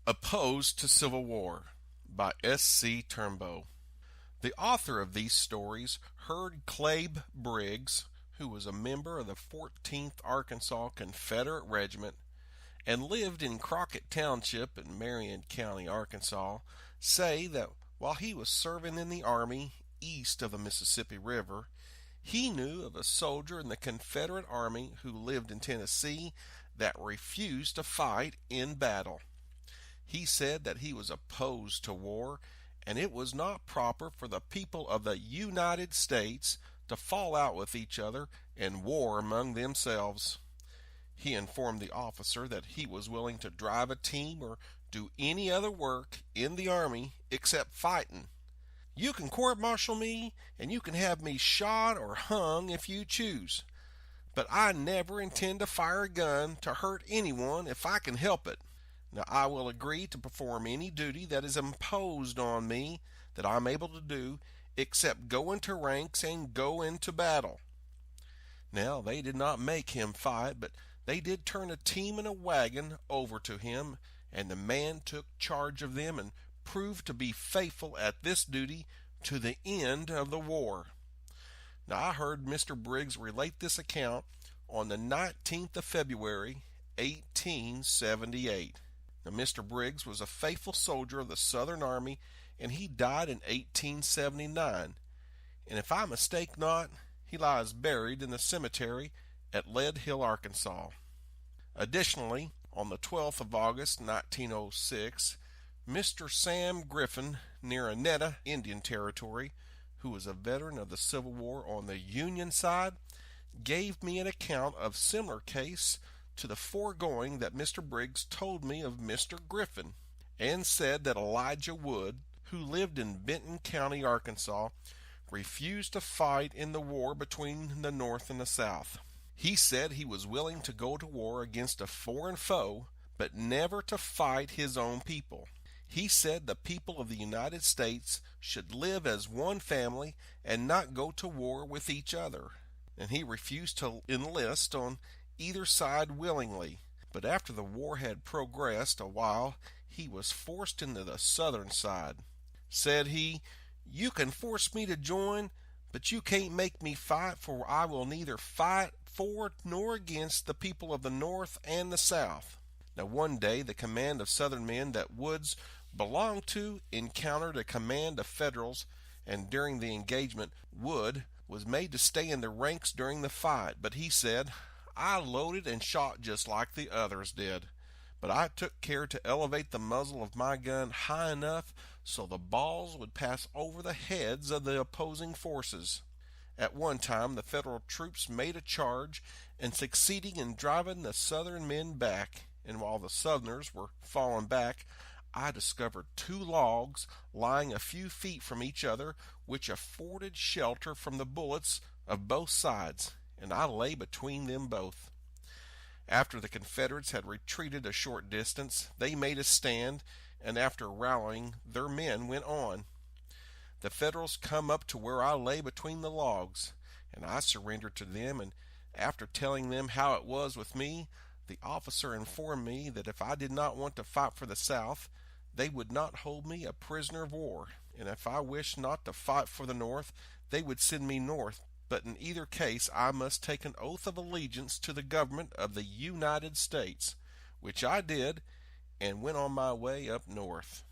Opposed to Civil War by S.C. Turnbo. The author of these stories heard Claib Briggs, who was a member of the 14th Arkansas Confederate Regiment and lived in Crockett Township in Marion County, Arkansas, say that while he was serving in the Army east of the Mississippi River, he knew of a soldier in the Confederate Army who lived in Tennessee that refused to fight in battle. He said that he was opposed to war, and it was not proper for the people of the United States to fall out with each other and war among themselves. He informed the officer that he was willing to drive a team or do any other work in the Army except fighting. "You can court-martial me, and you can have me shot or hung if you choose, but I never intend to fire a gun to hurt anyone if I can help it. Now, I will agree to perform any duty that is imposed on me that I am able to do, except go into ranks and go into battle." Now, they did not make him fight, but they did turn a team and a wagon over to him, and the man took charge of them and proved to be faithful at this duty to the end of the war. Now, I heard Mr. Briggs relate this account on the 19th of February, 1878. Now, Mr. Briggs was a faithful soldier of the Southern Army, and he died in 1879. And if I mistake not, he lies buried in the cemetery at Lead Hill, Arkansas. Additionally, on the 12th of August, 1906, Mr. Sam Griffin, near Annetta, Indian Territory, who was a veteran of the Civil War on the Union side, gave me an account of similar case to the foregoing that Mr. Briggs told me of Mr. Griffin, and said that Elijah Wood, who lived in Benton County, Arkansas, refused to fight in the war between the North and the South. He said he was willing to go to war against a foreign foe, but never to fight his own people. He said the people of the United States should live as one family and not go to war with each other, and he refused to enlist on either side willingly. But after the war had progressed a while, he was forced into the Southern side. Said he, "You can force me to join, but you can't make me fight, for I will neither fight for nor against the people of the North and the South." Now, one day the command of Southern men that Woods belonged to encountered a command of Federals, and during the engagement Wood was made to stay in the ranks during the fight, but he said, "I loaded and shot just like the others did, but I took care to elevate the muzzle of my gun high enough so the balls would pass over the heads of the opposing forces." At one time the Federal troops made a charge and succeeding in driving the Southern men back, and while the Southerners were falling back, I discovered two logs lying a few feet from each other, which afforded shelter from the bullets of both sides, and I lay between them both. After the Confederates had retreated a short distance, they made a stand, and after rallying, their men went on. The Federals come up to where I lay between the logs, and I surrendered to them, and after telling them how it was with me, the officer informed me that if I did not want to fight for the South, they would not hold me a prisoner of war, and if I wished not to fight for the North, they would send me north, but in either case I must take an oath of allegiance to the government of the United States, which I did, and went on my way up north.